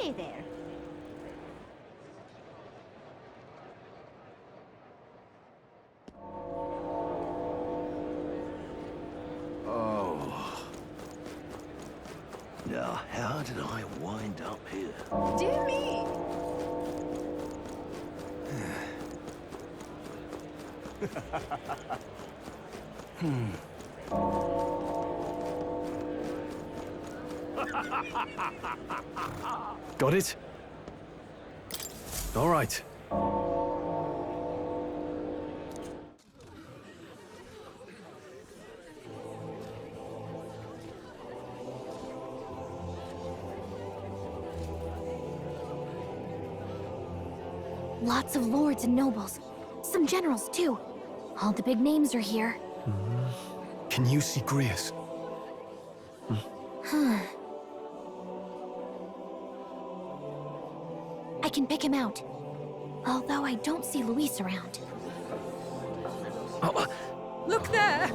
Hey there. Oh. Now, how did I wind up here? Dear me. Got it? All right. Lots of lords and nobles. Some generals, too. All the big names are here. Can you see Grius? I can pick him out. Although I don't see Luis around. Look there.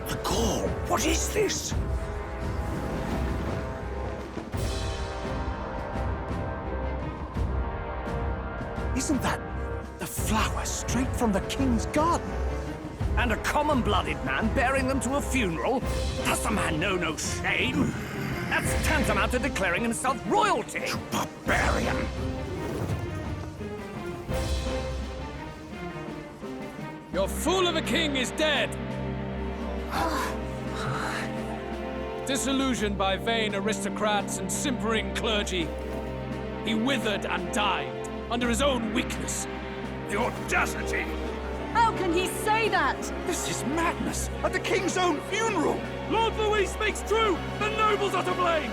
The Gaul, what is this? Isn't that the flower straight from the king's garden? And a common-blooded man bearing them to a funeral? Does the man know no shame? That's tantamount to declaring himself royalty. You barbarian! Your fool of a king is dead! Disillusioned by vain aristocrats and simpering clergy, he withered and died under his own weakness. The audacity! How can he say that? This is madness! At the king's own funeral! Lord Louis speaks true! The nobles are to blame!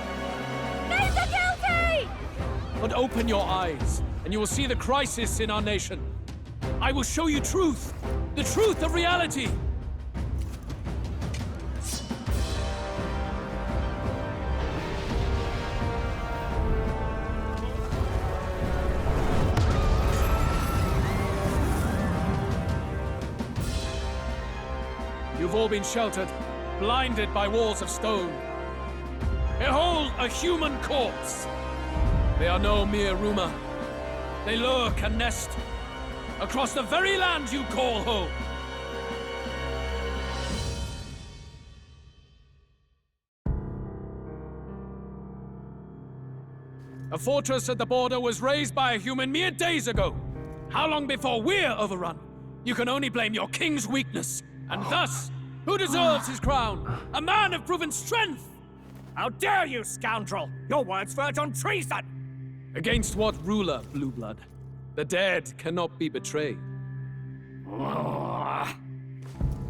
Names are guilty! But open your eyes, and you will see the crisis in our nation. I will show you truth, the truth of reality. You've all been sheltered, blinded by walls of stone. Behold a human corpse! They are no mere rumor. They lurk and nest across the very land you call home. A fortress at the border was raised by a human mere days ago. How long before we're overrun? You can only blame your king's weakness. And thus, who deserves his crown? A man of proven strength! How dare you, scoundrel! Your words verge on treason! Against what ruler, Blue Blood? The dead cannot be betrayed.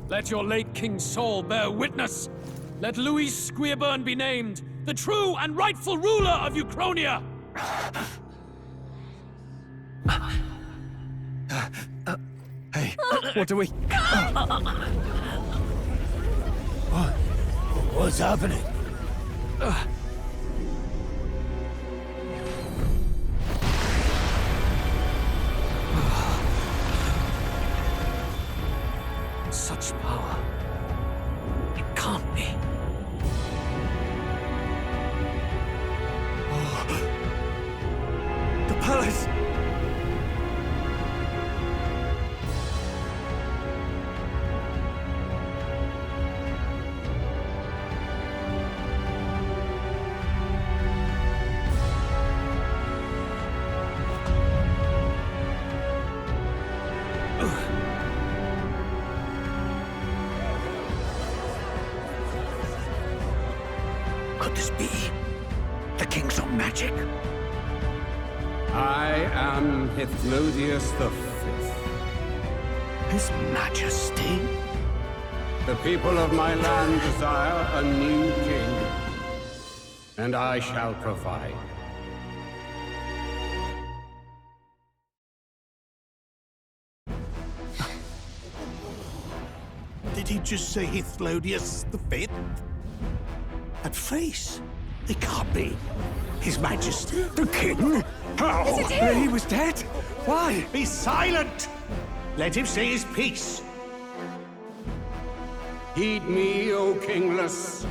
Let your late king's soul bear witness. Let Louis Squeerburn be named the true and rightful ruler of Uchronia. Hey, what do we... What's happening? Such power. It can't be. The palace! Could this be the king's own magic? I am Hithlodius the Fifth. His Majesty? The people of my land desire a new king, and I shall provide. Did he just say Hithlodius the Fifth? That face? It can't be. His Majesty, the King? How? He was dead? Why? Be silent! Let him say his piece. Heed me, O kingless.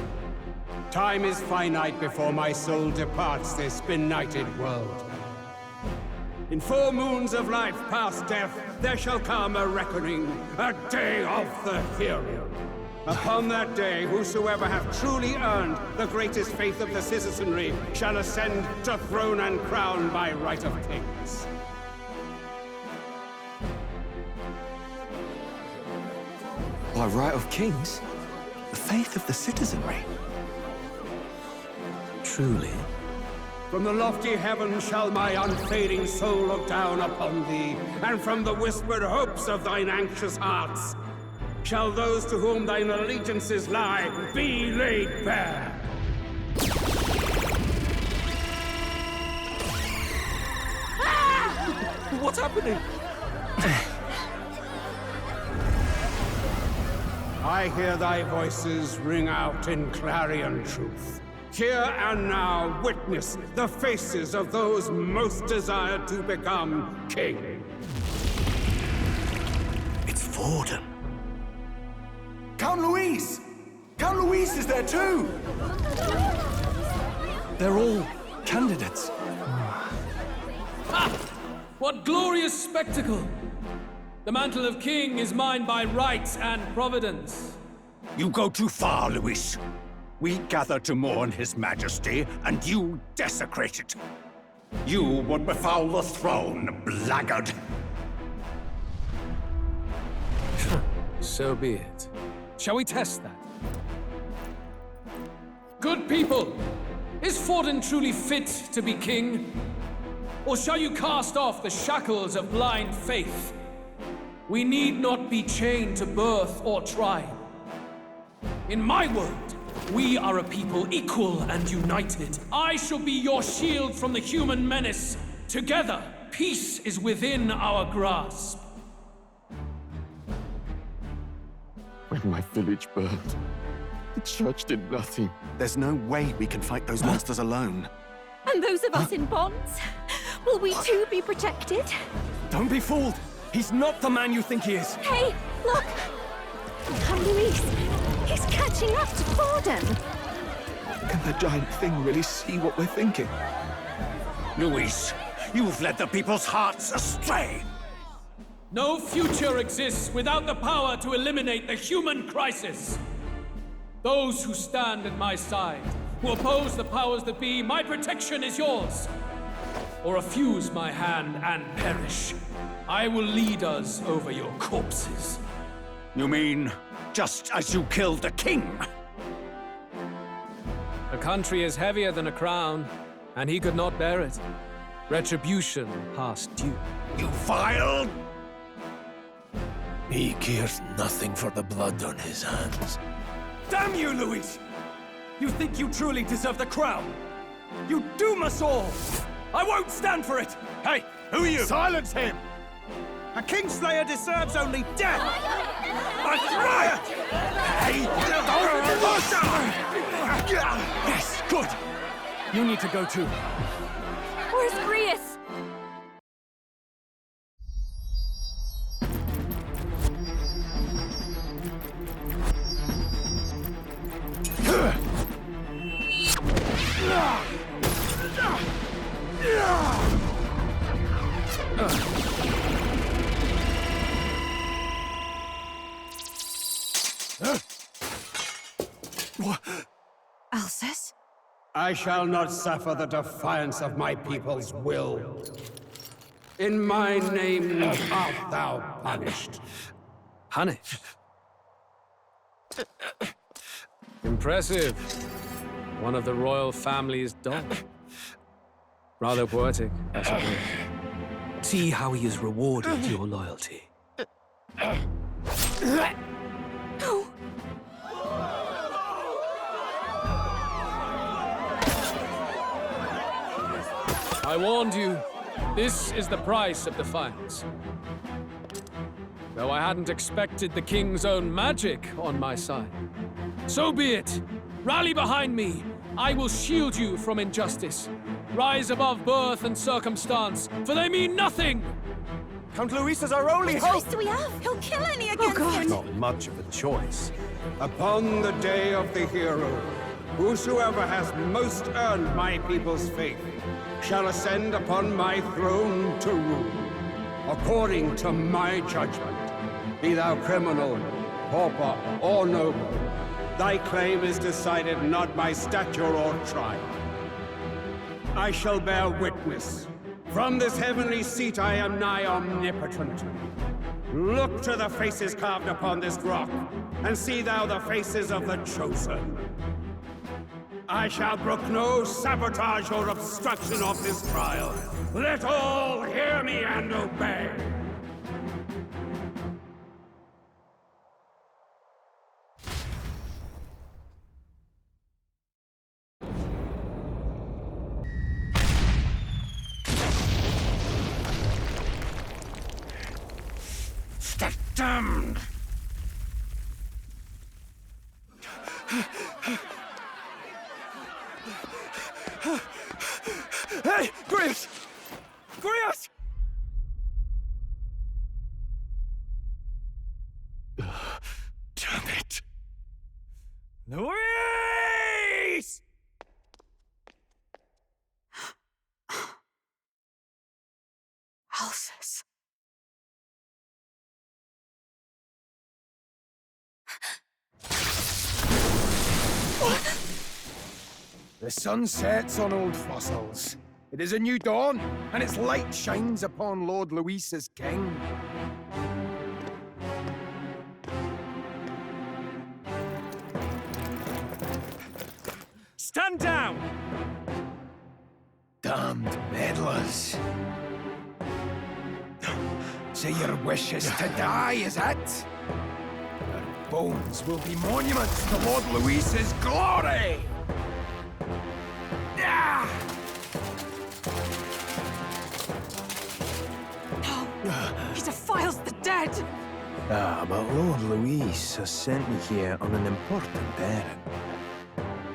Time is finite before my soul departs this benighted world. In 4 moons of life past death, there shall come a reckoning, a day of the hero. Upon that day, whosoever hath truly earned the greatest faith of the citizenry shall ascend to throne and crown by right of kings. By right of kings? The faith of the citizenry? Truly? From the lofty heavens shall my unfading soul look down upon thee, and from the whispered hopes of thine anxious hearts shall those to whom thine allegiances lie be laid bare. What's happening? I hear thy voices ring out in clarion truth. Here and now, witness the faces of those most desired to become king. It's Forden. Count Louise! Count Louise is there too! They're all candidates. Ha! What glorious spectacle! The mantle of king is mine by right and providence. You go too far, Louis. We gather to mourn his majesty, and you desecrate it. You would befoul the throne, blackguard. So be it. Shall we test that? Good people, is Forden truly fit to be king? Or shall you cast off the shackles of blind faith? We need not be chained to birth or tribe. In my world, we are a people equal and united. I shall be your shield from the human menace. Together, peace is within our grasp. When my village burned, the church did nothing. There's no way we can fight those monsters alone. And those of us in bonds? Will we too be protected? Don't be fooled! He's not the man you think he is! Hey, look! Count Louise! He's catching up to Forden! Can the giant thing really see what we're thinking? Louis, you've led the people's hearts astray. No future exists without the power to eliminate the human crisis. Those who stand at my side, who oppose the powers that be, my protection is yours. Or refuse my hand and perish. I will lead us over your corpses. You mean, just as you killed the king? A country is heavier than a crown, and he could not bear it. Retribution past due. You vile... He cares nothing for the blood on his hands. Damn you, Louis! You think you truly deserve the crown? You doom us all! I won't stand for it! Hey, who are you? Silence him! A kingslayer deserves only death! That's right! Hey! Yes, good! You need to go too. Where's Grius? Alcest? I shall not suffer the defiance of my people's will. In my name art thou punished. Punished? Impressive. One of the royal family's dog. Rather poetic, I suppose. See how he has rewarded your loyalty. No. I warned you. This is the price of defiance. Though I hadn't expected the king's own magic on my side. So be it. Rally behind me. I will shield you from injustice. Rise above birth and circumstance, for they mean nothing. Count Luis is our only What hope! choice do we have? He'll kill any against him! Not much of a choice. Upon the day of the hero, whosoever has most earned my people's faith shall ascend upon my throne to rule, according to my judgment. Be thou criminal, pauper, or noble, thy claim is decided not by stature or trial. I shall bear witness. From this heavenly seat I am nigh omnipotent. Look to the faces carved upon this rock, and see thou the faces of the chosen. I shall brook no sabotage or obstruction of this trial. Let all hear me and obey. The damned! Hey! Grius! Grius! Damn it! Luis! Alsus. The sun sets on old fossils. It is a new dawn, and its light shines upon Lord Luis as king. Stand down! Damned meddlers. So your wish is to die, is it? Your bones will be monuments to Lord Luis's glory! Ah! No! He defiles the dead! Ah, but Lord Luis has sent me here on an important errand.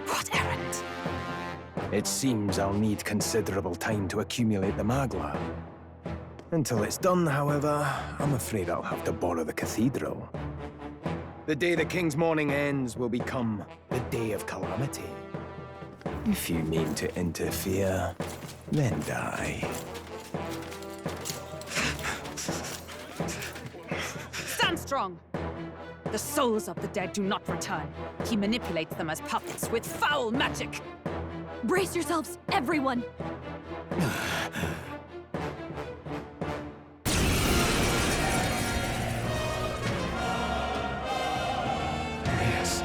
What errand? It seems I'll need considerable time to accumulate the Magla. Until it's done, however, I'm afraid I'll have to borrow the cathedral. The day the King's morning ends will become the day of calamity. If you mean to interfere, then die. Stand strong! The souls of the dead do not return. He manipulates them as puppets with foul magic! Brace yourselves, everyone! Yes.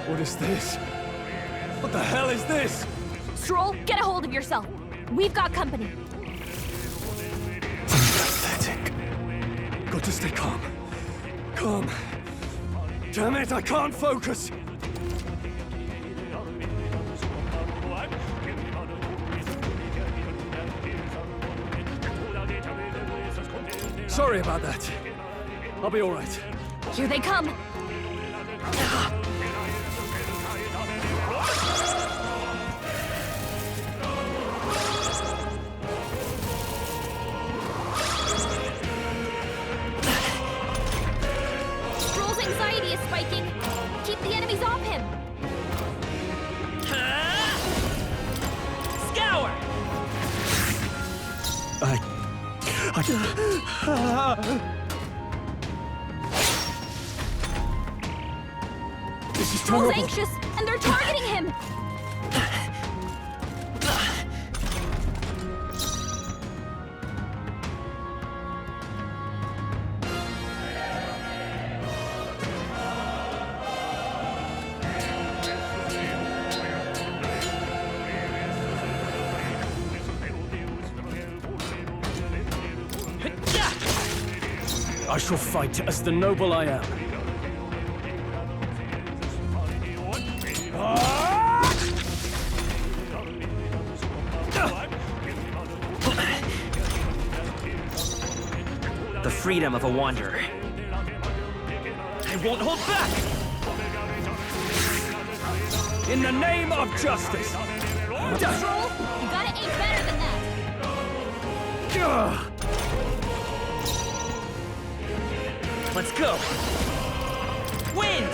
What is this? What the hell is this? Stroll, get a hold of yourself. We've got company. Pathetic. Got to stay calm. Calm. Damn it, I can't focus. Sorry about that. I'll be all right. Here they come. Stroll's anxiety is spiking. Keep the enemies off him. Scour! This is Stroll's terrible. anxious, and they're targeting him. I shall fight as the noble I am. The freedom of a wanderer. I won't hold back! In the name of justice! Stroll, you gotta aim better than that. Ugh. let's go! Wind!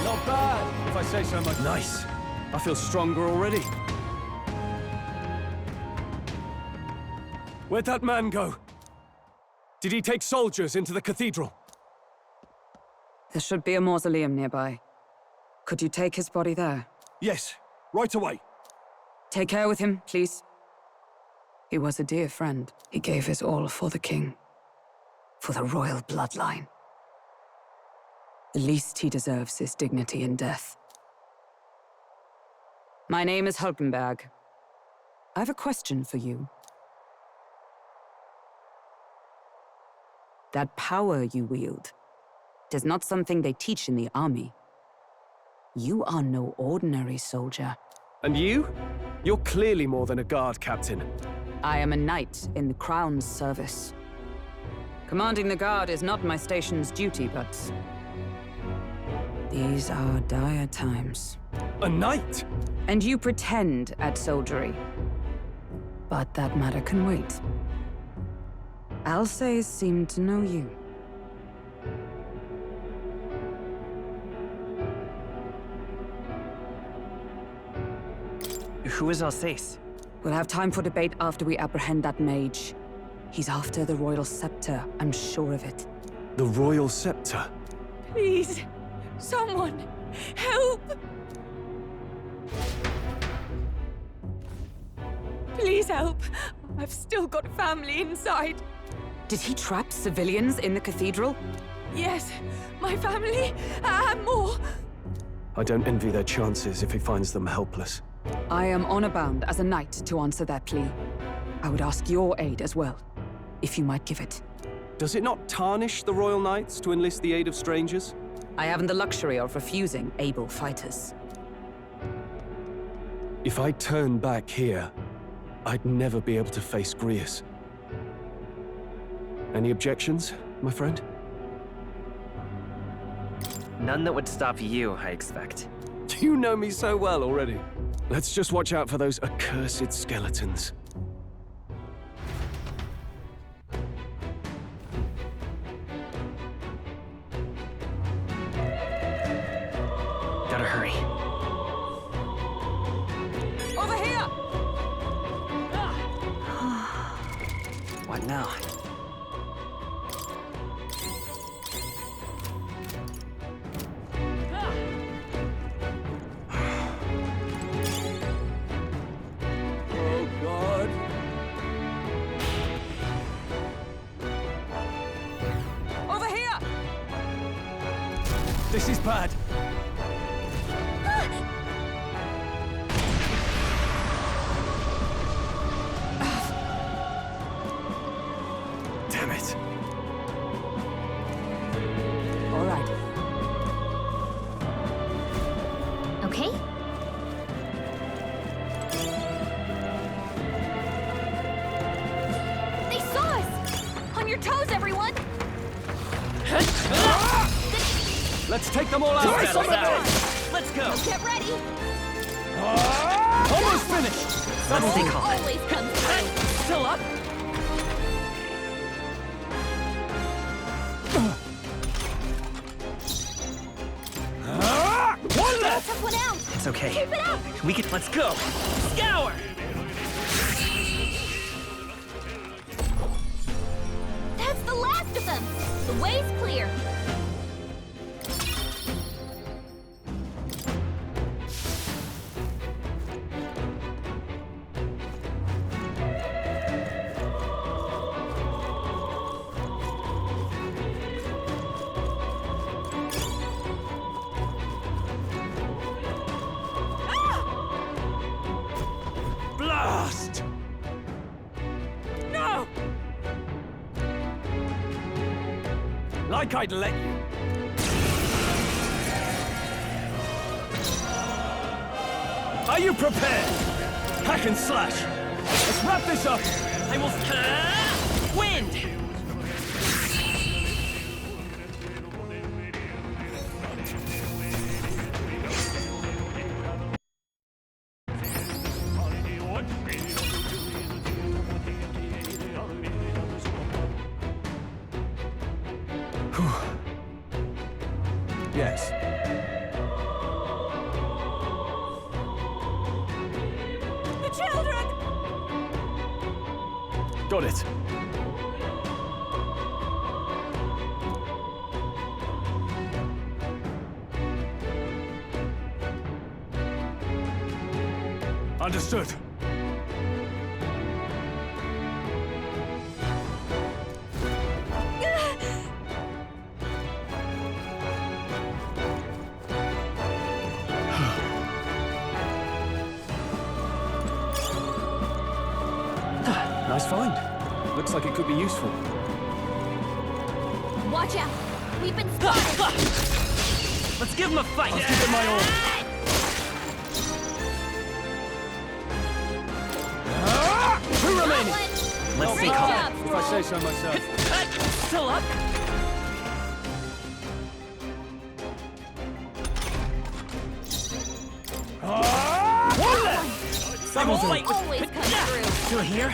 Not bad, if I say so myself. Nice. I feel stronger already. Where'd that man go? Did he take soldiers into the cathedral? There should be a mausoleum nearby. Could you take his body there? Yes, right away. Take care with him, please. He was a dear friend. He gave his all for the king. For the royal bloodline. The least he deserves is dignity in death. My name is Hulkenberg. I have a question for you. That power you wield, it is not something they teach in the army. You are no ordinary soldier. And you? You're clearly more than a guard captain. I am a knight in the Crown's service. Commanding the guard is not my station's duty, but... these are dire times. A knight? And you pretend at soldiery. But that matter can wait. Alsace seemed to know you. Who is Alsace? We'll have time for debate after we apprehend that mage. He's after the royal scepter, I'm sure of it. The royal scepter? Please, someone, help! Please help. I've still got family inside. Did he trap civilians in the cathedral? Yes, my family, and more. I don't envy their chances if he finds them helpless. I am honor bound as a knight to answer their plea. I would ask your aid as well, if you might give it. Does it not tarnish the Royal Knights to enlist the aid of strangers? I haven't the luxury of refusing able fighters. If I turn back here, I'd never be able to face Grius. Any objections, my friend? None that would stop you, I expect. You know me so well already. Let's just watch out for those accursed skeletons. Gotta hurry. Over here! What now? Oh, God. Over here! This is bad. Damn it. All right. Okay? They saw us! On your toes, everyone! Let's take them all out. Let's go! Get ready! Almost finished. Let's take off. Always comes through! Still up? One left. Took one out! It's okay. Keep it up! We can. Let's go! Scour! That's the last of them! The way's clear! Blast! No! Like I'd let you. Are you prepared? Hack and slash. Let's wrap this up. I will. Wind! Yes. The children! Got it. Understood. Nice find. Looks like it could be useful. Watch out! We've been spotted! Let's give him a fight! I'll give it my all. Two remaining! Let's see Great how... job, If I say so myself. Still up? Someone fight with... Always comes through. Still here?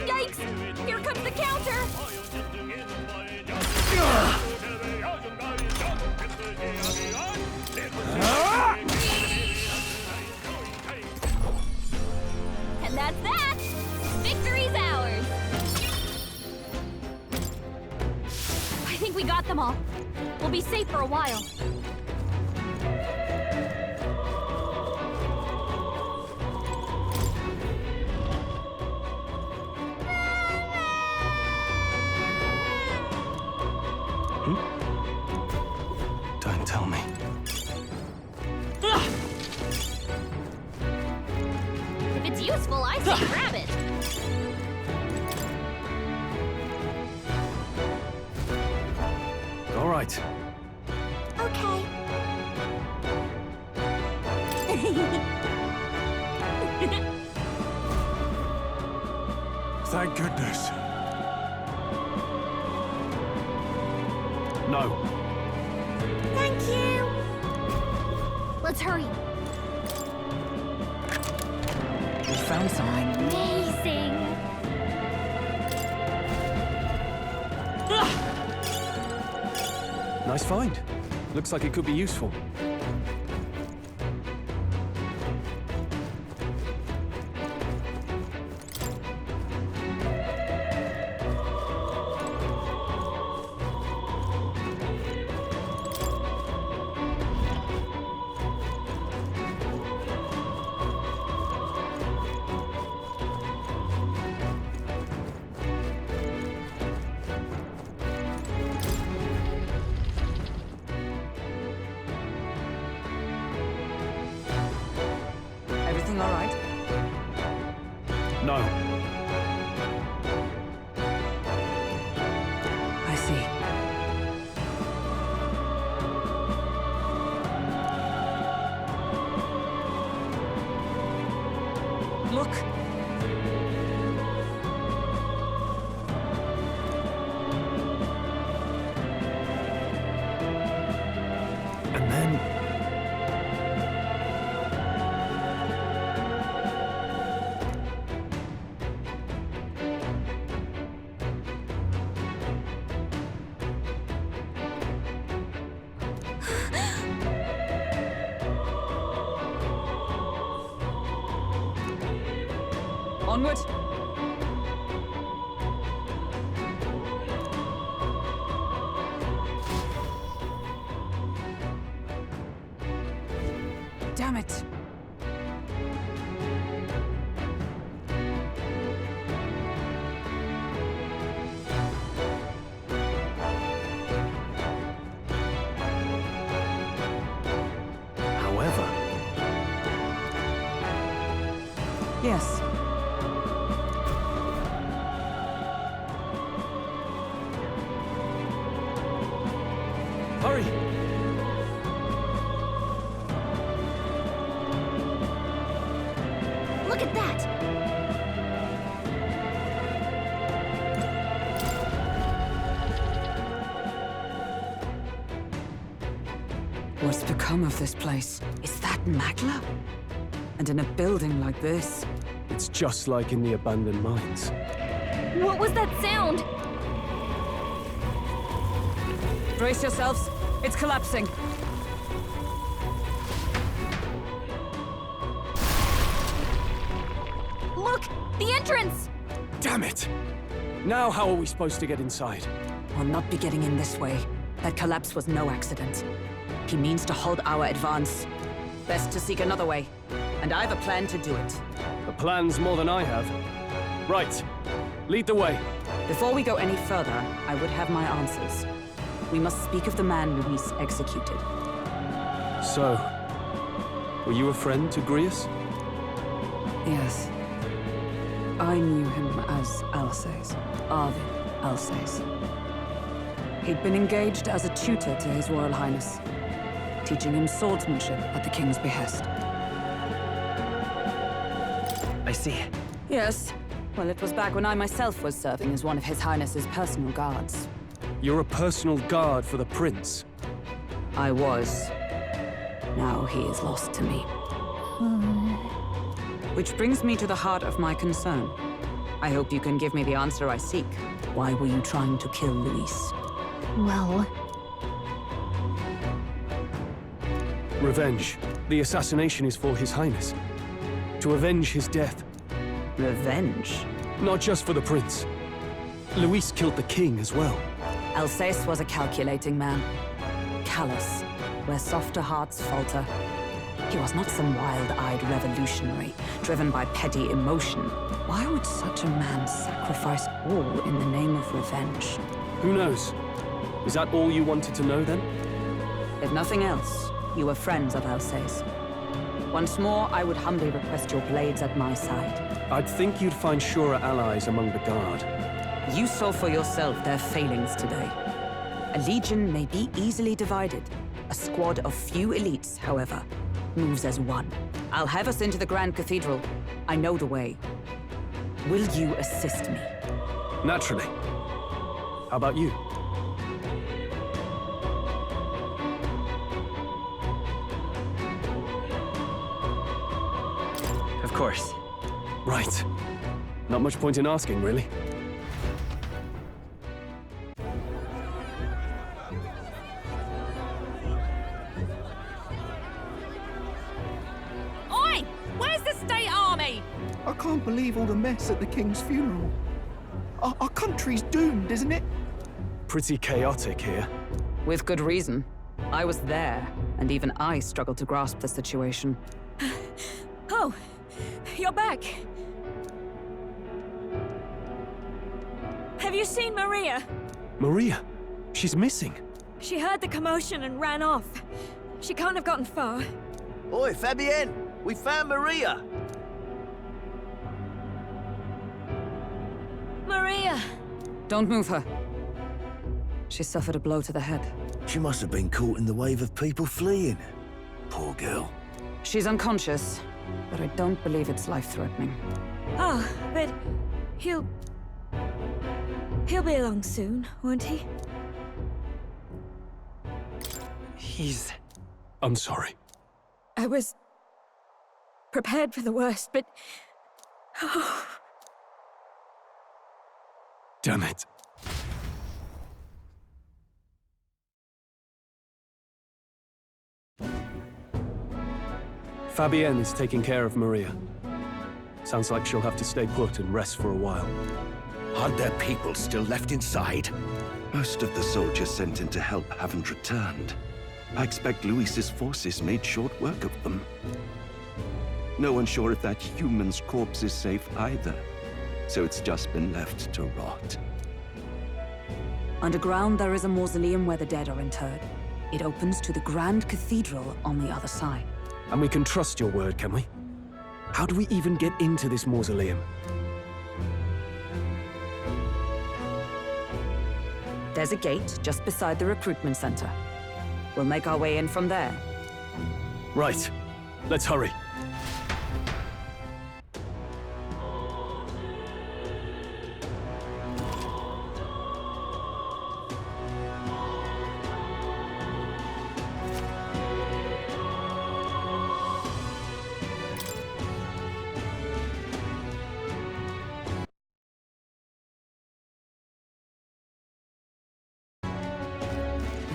Yikes! Here comes the counter! And that's that! Victory's ours! I think we got them all. We'll be safe for a while. Don't tell me. If it's useful, I say grab it. All right. Okay. Thank goodness. No. Thank you. Let's hurry. We found something. Amazing. Nice find. Looks like it could be useful. Everything all right? No. I see. Look! And then... Onward! Damn it! However... Yes. Hurry! Look at that. What's become of this place? Is that Magla? And in a building like this? It's just like in the abandoned mines. What was that sound? Brace yourselves. It's collapsing. Look! The entrance! Damn it! Now how are we supposed to get inside? We'll not be getting in this way. That collapse was no accident. He means to halt our advance. Best to seek another way. And I've a plan to do it. The plan's more than I have. Right. Lead the way. Before we go any further, I would have my answers. We must speak of the man Luis executed. So, were you a friend to Grius? Yes. I knew him as Alsace. Arvid Alsace. He'd been engaged as a tutor to His Royal Highness, teaching him swordsmanship at the King's behest. I see. Yes. Well, it was back when I myself was serving as one of His Highness's personal guards. You're a personal guard for the Prince. I was. Now he is lost to me. Which brings me to the heart of my concern. I hope you can give me the answer I seek. Why were you trying to kill Luis? Well, Revenge. The assassination is for His Highness. To avenge his death. Revenge? Not just for the Prince. Luis killed the King as well. Alsace was a calculating man. Callous, where softer hearts falter. He was not some wild-eyed revolutionary, driven by petty emotion. Why would such a man sacrifice all in the name of revenge? Who knows? Is that all you wanted to know then? If nothing else, you were friends of Alsace. Once more, I would humbly request your blades at my side. I'd think you'd find surer allies among the Guard. You saw for yourself their failings today. A legion may be easily divided. A squad of few elites, however, moves as one. I'll have us into the Grand Cathedral. I know the way. Will you assist me? Naturally. How about you? Of course. Right. Not much point in asking, really. Oi! Where's the state army? I can't believe all the mess at the King's funeral. Our country's doomed, isn't it? Pretty chaotic here. With good reason. I was there, and even I struggled to grasp the situation. Oh, you're back. Have you seen Maria? Maria? She's missing. She heard the commotion and ran off. She can't have gotten far. Oi, Fabienne! We found Maria! Maria! Don't move her. She suffered a blow to the head. She must have been caught in the wave of people fleeing. Poor girl. She's unconscious, but I don't believe it's life-threatening. Oh, but he'll be along soon, won't he? I'm sorry. I was prepared for the worst, but... Oh, Damn it. Fabienne is taking care of Maria. Sounds like she'll have to stay put and rest for a while. Are there people still left inside? Most of the soldiers sent in to help haven't returned. I expect Luis's forces made short work of them. No one's sure if that human's corpse is safe either, so it's just been left to rot. Underground, there is a mausoleum where the dead are interred. It opens to the Grand Cathedral on the other side. And we can trust your word, can we? How do we even get into this mausoleum? There's a gate just beside the recruitment center. We'll make our way in from there. Right. Let's hurry.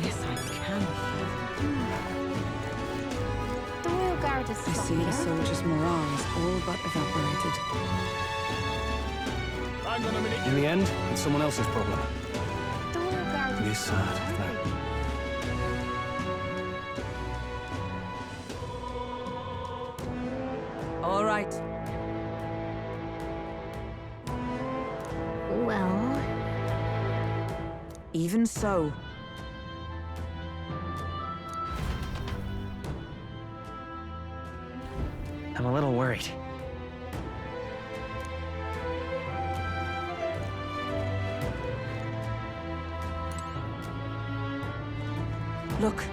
This I can The soldiers' morale is all but evaporated. Hang on a minute. In the end, it's someone else's problem. The royal guard. It's sad. All right. Well, Even so. I'm a little worried. Look.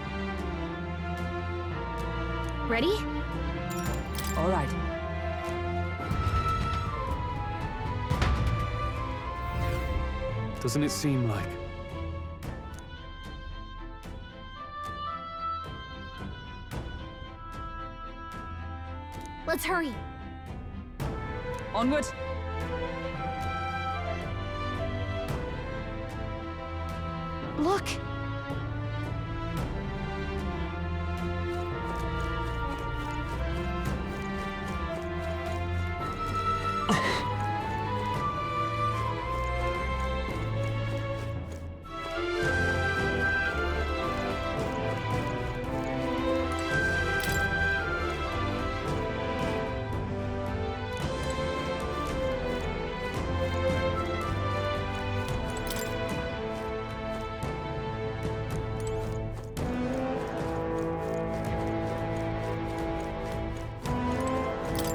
ready? All right. Doesn't it seem like? Let's hurry. Onward. Look.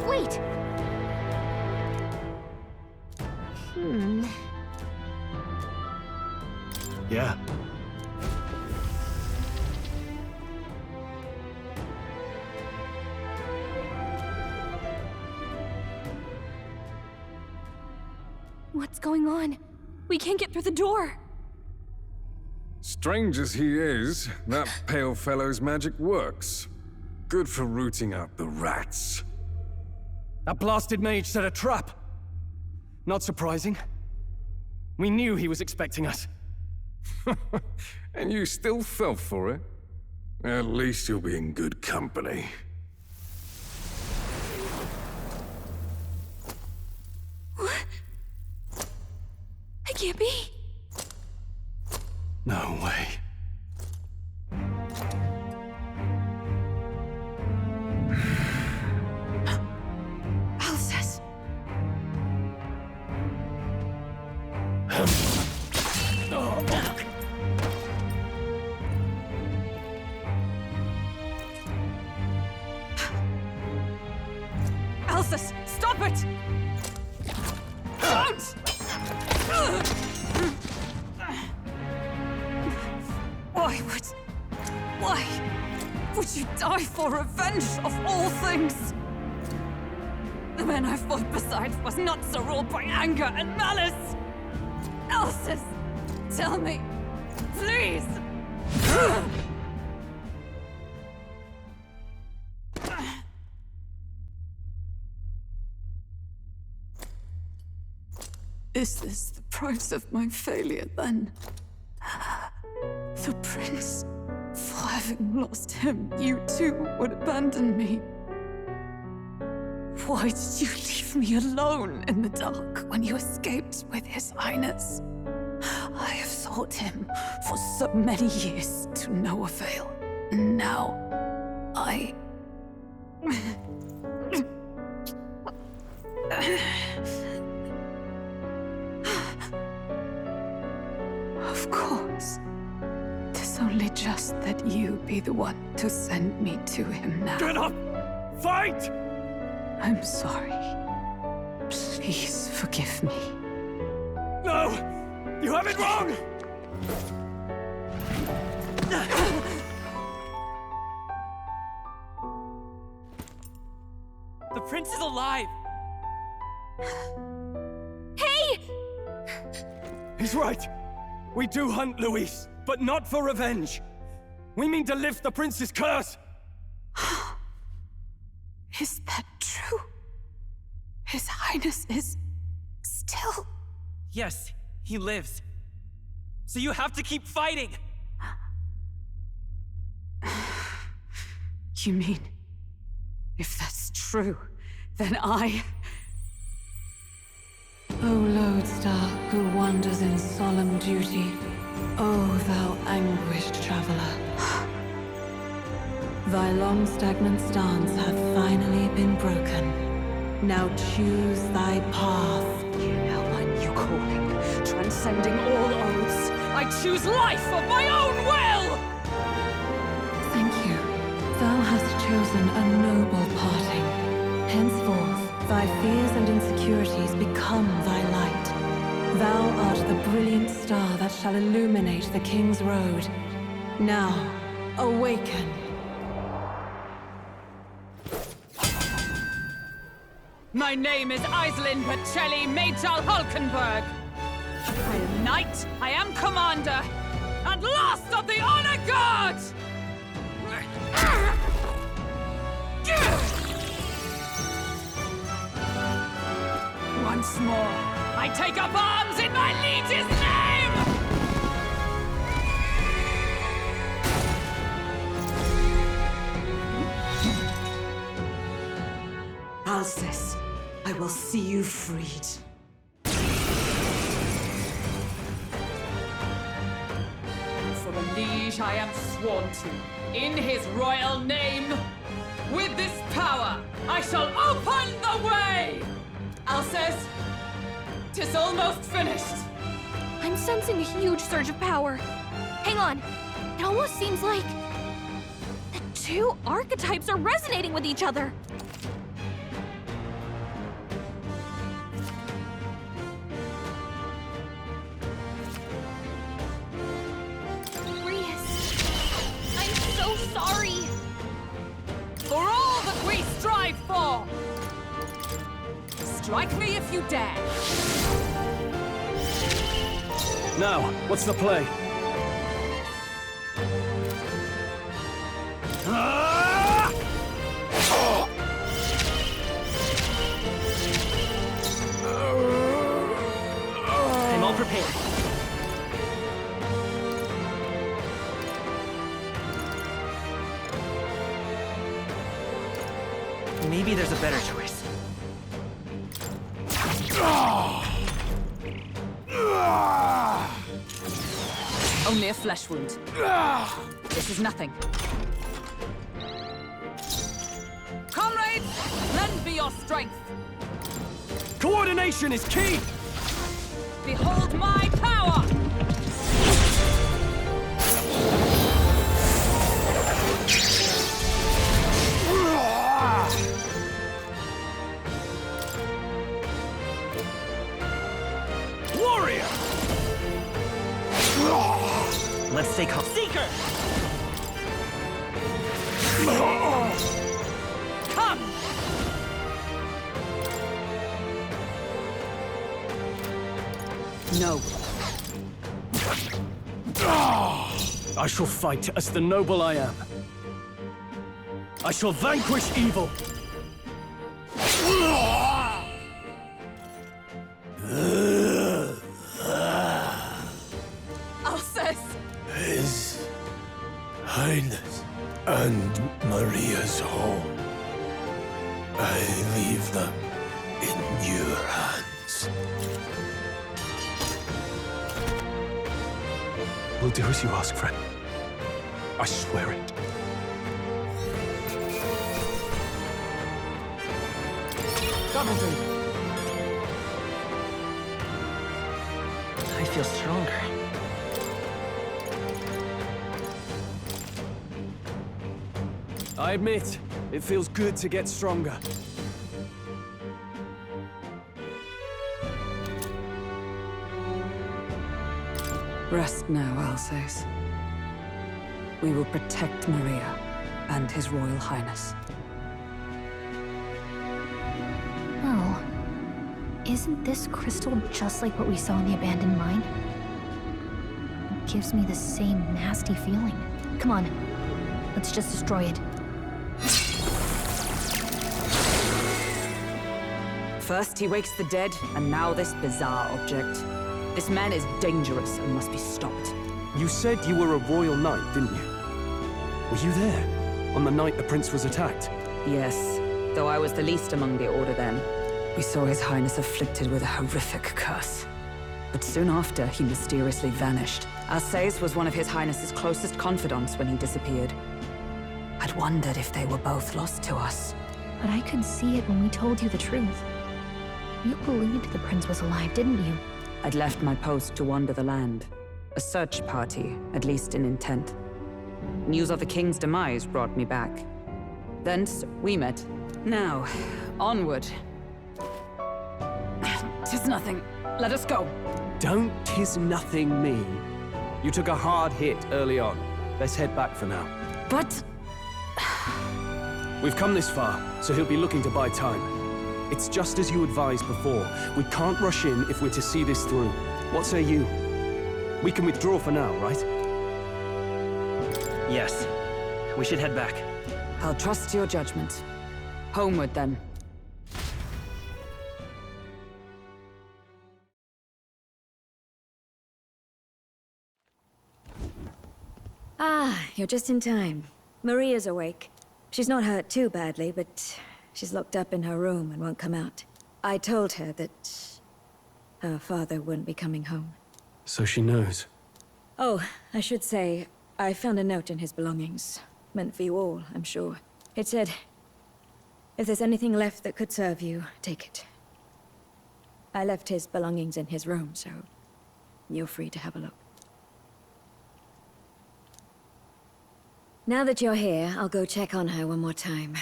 Wait! Yeah. What's going on? We can't get through the door. Strange as he is, that pale fellow's magic works. Good for rooting out the rats. That blasted mage set a trap. Not surprising. We knew he was expecting us. And you still fell for it? At least you'll be in good company. I can't be. No way. Alcest. Alcest, stop it! Don't! Why would you die for revenge of all things? The man I fought beside was not so ruled by anger and malice. Alcest, tell me, please. Is this the price of my failure, then? The prince, for having lost him, you too would abandon me. Why did you leave me alone in the dark when you escaped with his highness? I have sought him for so many years to no avail, and now I... Of course. 'Tis only just that you be the one to send me to him now. Get up! Fight! I'm sorry. Please forgive me. No! You have it wrong! The prince is alive! Hey! He's right. We do hunt Luis, but not for revenge. We mean to lift the prince's curse. Is that true? His Highness is... still... Yes, he lives. So you have to keep fighting. You mean... if that's true, then I... O lodestar who wanders in solemn duty, O thou anguished traveler. Thy long stagnant stance hath finally been broken. Now choose thy path. Now my new calling, transcending all oaths, I choose life of my own will! Thank you. Thou hast chosen a noble parting. Henceforth, thy fears and insecurities become thy light. Thou art the brilliant star that shall illuminate the King's Road. Now, awaken. My name is Aislinn Pacelli Majal Hulkenberg. I am knight, I am commander, and last of the Honor Guard! Once more, I take up arms in my liege's name! Alcest, I will see you freed. For the liege I am sworn to, in his royal name, with this power, I shall open the way! Alcest, 'tis almost finished. I'm sensing a huge surge of power. Hang on. It almost seems like the two archetypes are resonating with each other. I'm so sorry. For all that we strive for! Strike me if you dare! Now, what's the play? I'm all prepared. Maybe there's a better choice. Only a flesh wound. This is nothing. Comrades, lend me your strength. Coordination is key! Behold my power! Warrior! Let's take off. Seeker! Come! No. I shall fight as the noble I am. I shall vanquish evil. Alcest! His Highness and Maria's home. I leave them in your hands. We'll do as you ask, friend. I swear it. I feel stronger. I admit, it feels good to get stronger. Rest now, Alcest. We will protect Maria and His Royal Highness. Oh. Isn't this crystal just like what we saw in the abandoned mine? It gives me the same nasty feeling. Come on. Let's just destroy it. First he wakes the dead, and now this bizarre object. This man is dangerous and must be stopped. You said you were a royal knight, didn't you? Were you there on the night the prince was attacked? Yes, though I was the least among the Order then. We saw His Highness afflicted with a horrific curse. But soon after, he mysteriously vanished. Alsace was one of His Highness's closest confidants when he disappeared. I'd wondered if they were both lost to us. But I could see it when we told you the truth. You believed the prince was alive, didn't you? I'd left my post to wander the land. A search party, at least in intent. News of the king's demise brought me back. Thence, we met. Now, onward. 'Tis nothing. Let us go. Don't "'tis nothing" me. You took a hard hit early on. Let's head back for now. But... We've come this far, so he'll be looking to buy time. It's just as you advised before. We can't rush in if we're to see this through. What say you? We can withdraw for now, right? Yes. We should head back. I'll trust your judgment. Homeward, then. Ah, you're just in time. Maria's awake. She's not hurt too badly, but she's locked up in her room and won't come out. I told her that her father wouldn't be coming home. So she knows. Oh, I should say, I found a note in his belongings. Meant for you all, I'm sure. It said, if there's anything left that could serve you, take it. I left his belongings in his room, so you're free to have a look. Now that you're here, I'll go check on her one more time.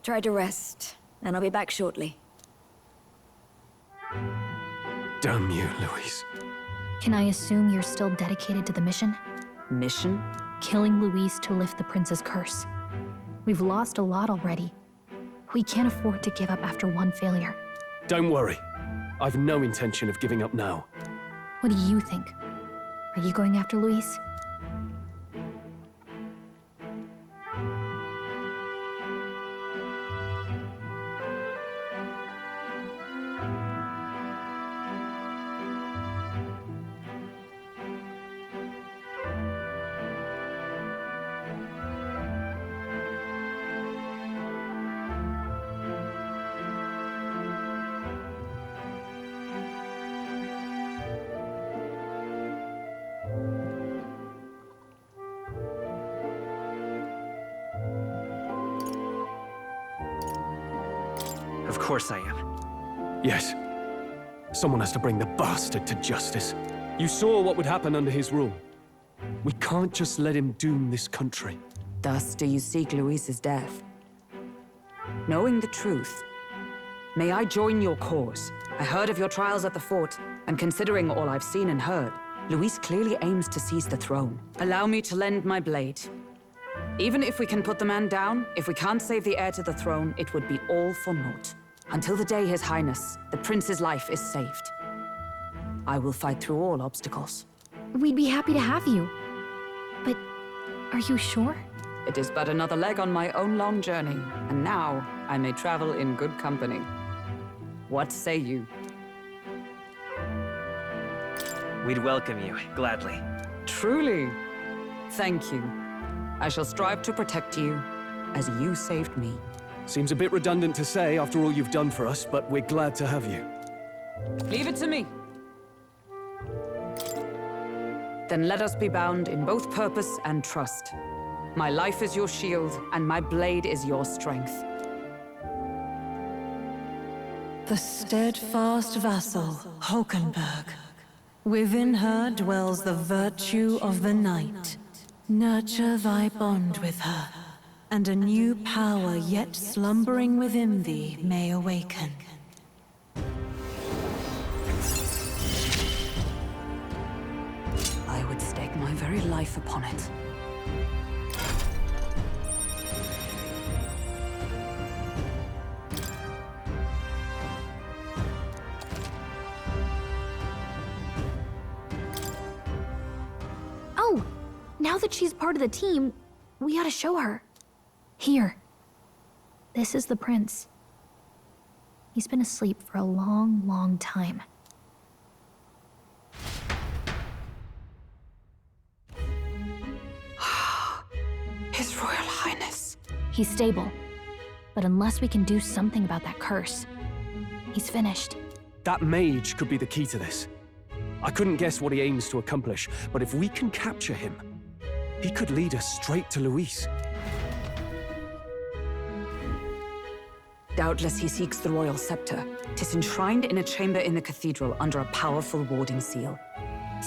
Try to rest, and I'll be back shortly. Damn you, Louise. Can I assume you're still dedicated to the mission? Mission? Killing Louise to lift the prince's curse. We've lost a lot already. We can't afford to give up after one failure. Don't worry. I've no intention of giving up now. What do you think? Are you going after Louise? Of course I am. Yes. Someone has to bring the bastard to justice. You saw what would happen under his rule. We can't just let him doom this country. Thus do you seek Louise's death? Knowing the truth, may I join your cause? I heard of your trials at the fort, and considering all I've seen and heard, Louise clearly aims to seize the throne. Allow me to lend my blade. Even if we can put the man down, if we can't save the heir to the throne, it would be all for naught. Until the day His Highness, the prince's life, is saved. I will fight through all obstacles. We'd be happy to have you. But are you sure? It is but another leg on my own long journey, and now I may travel in good company. What say you? We'd welcome you, gladly. Truly? Thank you. I shall strive to protect you, as you saved me. Seems a bit redundant to say after all you've done for us, but we're glad to have you. Leave it to me. Then let us be bound in both purpose and trust. My life is your shield, and my blade is your strength. The steadfast vassal, Hulkenberg. Within her dwells the virtue of the knight. Nurture thy bond with her, and a new power yet slumbering within thee may awaken. I would stake my very life upon it. Oh! Now that she's part of the team, we ought to show her. Here. This is the prince. He's been asleep for a long, long time. His Royal Highness. He's stable. But unless we can do something about that curse, he's finished. That mage could be the key to this. I couldn't guess what he aims to accomplish, but if we can capture him, he could lead us straight to Luis. Doubtless he seeks the royal scepter. 'Tis enshrined in a chamber in the cathedral under a powerful warding seal.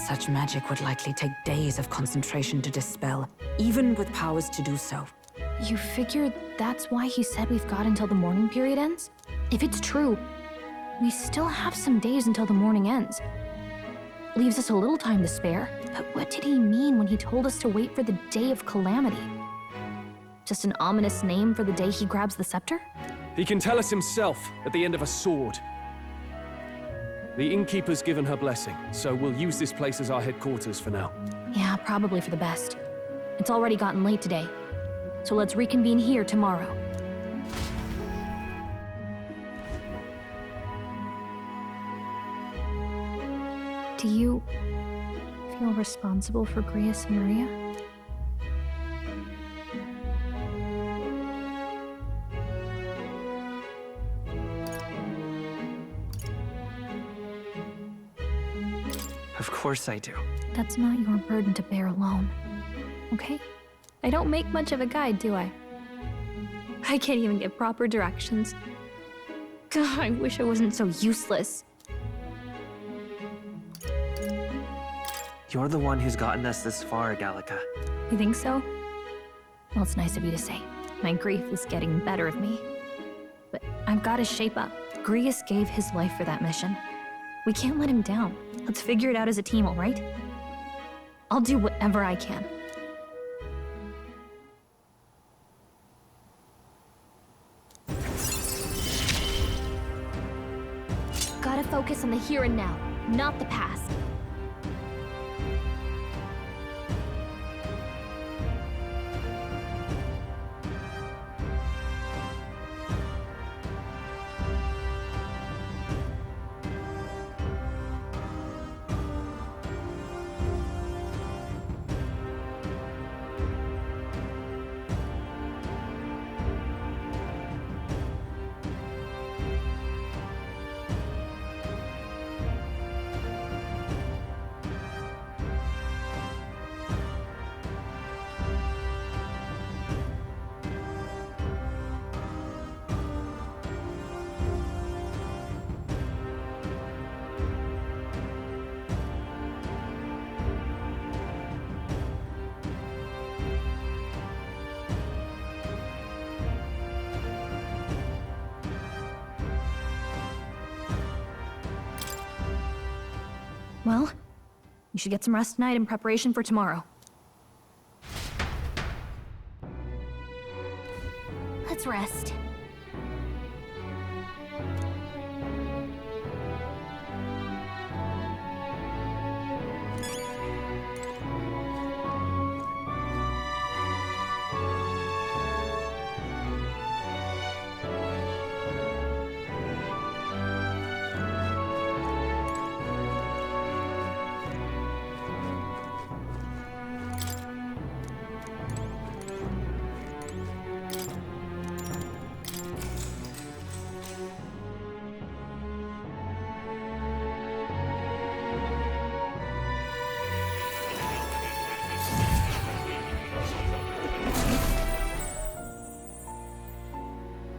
Such magic would likely take days of concentration to dispel, even with powers to do so. You figure that's why he said we've got until the mourning period ends? If it's true, we still have some days until the mourning ends. Leaves us a little time to spare, but what did he mean when he told us to wait for the day of calamity? Just an ominous name for the day he grabs the scepter? He can tell us himself at the end of a sword. The innkeeper's given her blessing, so we'll use this place as our headquarters for now. Yeah, probably for the best. It's already gotten late today, so let's reconvene here tomorrow. Do you feel responsible for Grius and Maria? Of course I do. That's not your burden to bear alone, okay? I don't make much of a guide, do I? I can't even get proper directions. God, I wish I wasn't so useless. You're the one who's gotten us this far, Gallica. You think so? Well, it's nice of you to say. My grief is getting the better of me. But I've got to shape up. Grius gave his life for that mission. We can't let him down. Let's figure it out as a team, all right? I'll do whatever I can. Gotta focus on the here and now, not the past. Well, you should get some rest tonight in preparation for tomorrow. Let's rest.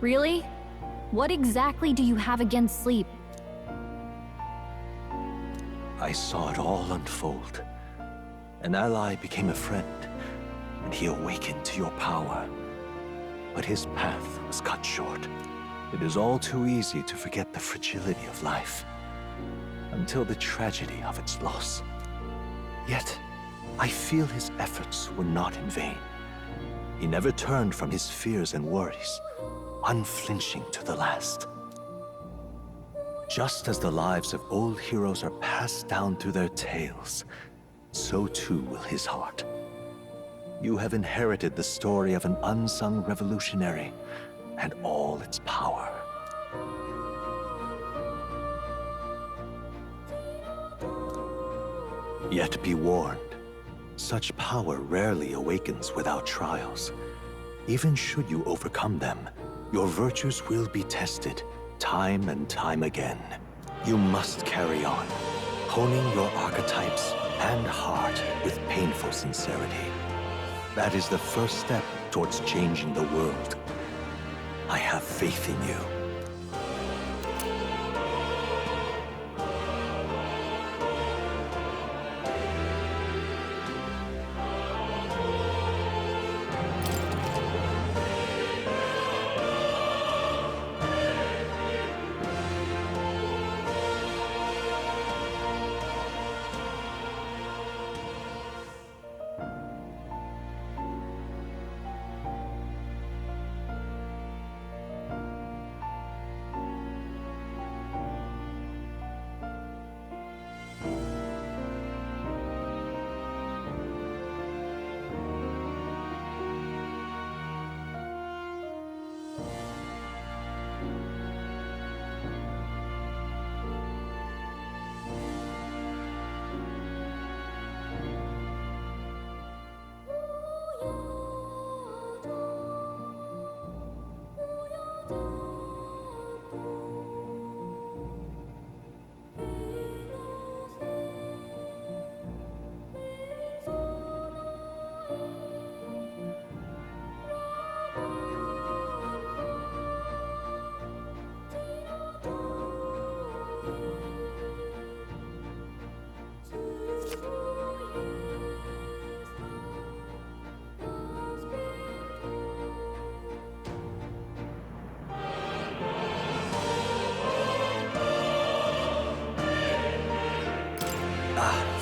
Really? What exactly do you have against sleep? I saw it all unfold. An ally became a friend, and he awakened to your power. But his path was cut short. It is all too easy to forget the fragility of life, until the tragedy of its loss. Yet, I feel his efforts were not in vain. He never turned from his fears and worries, unflinching to the last. Just as the lives of old heroes are passed down through their tales, so too will his heart. You have inherited the story of an unsung revolutionary and all its power. Yet be warned, such power rarely awakens without trials. Even should you overcome them, Your virtues will be tested, time and time again. You must carry on, honing your archetypes and heart with painful sincerity. That is the first step towards changing the world. I have faith in you.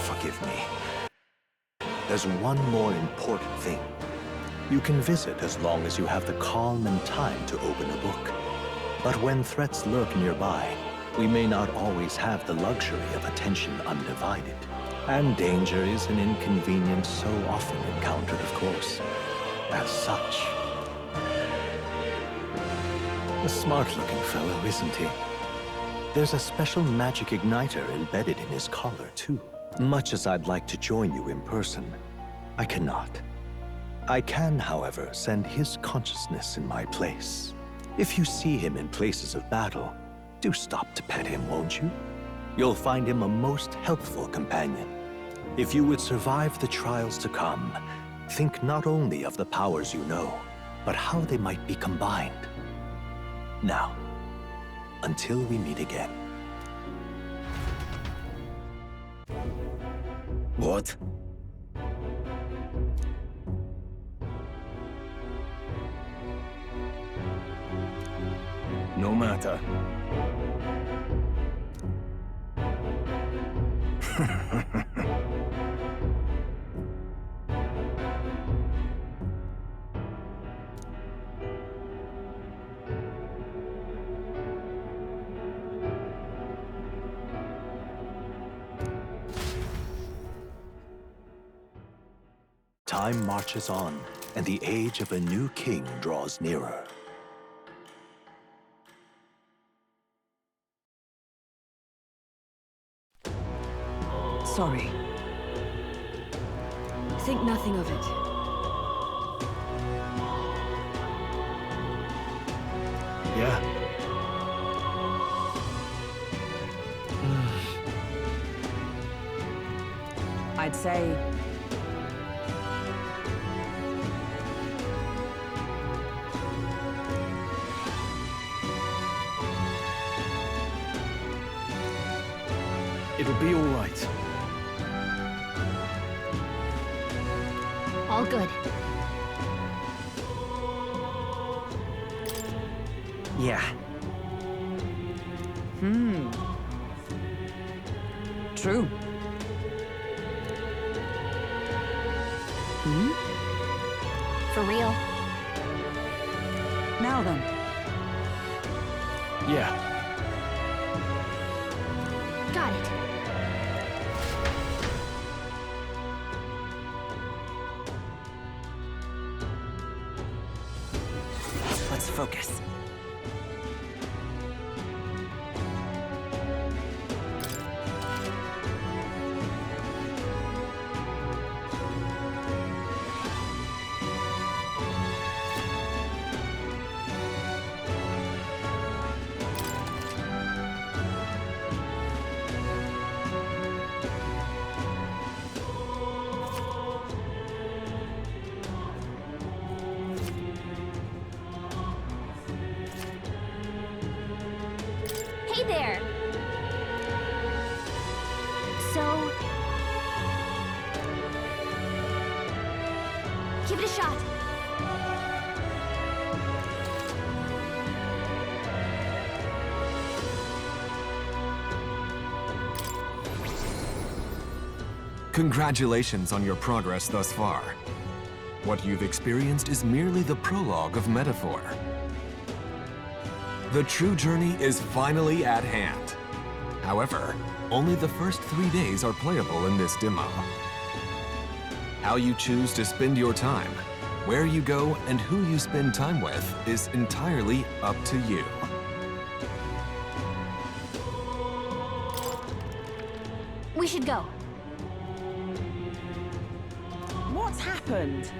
Forgive me. There's one more important thing. You can visit as long as you have the calm and time to open a book. But when threats lurk nearby, we may not always have the luxury of attention undivided. And danger is an inconvenience so often encountered, of course. As such. A smart-looking fellow, isn't he? There's a special magic igniter embedded in his collar, too. Much as I'd like to join you in person, I cannot. I can, however, send his consciousness in my place. If you see him in places of battle, do stop to pet him, won't you? You'll find him a most helpful companion. If you would survive the trials to come, think not only of the powers you know, but how they might be combined. Now, until we meet again. What? No matter. Time marches on, and the age of a new king draws nearer. Sorry. Think nothing of it. Yeah. I'd say... It'll be all right. All good. Yeah. True. For real. Now then. Yeah. Got it. Let's focus. there! So... give it a shot. Congratulations on your progress thus far. What you've experienced is merely the prologue of metaphor. The true journey is finally at hand. However, only the first 3 days are playable in this demo. How you choose to spend your time, where you go, and who you spend time with is entirely up to you. We should go. What's happened?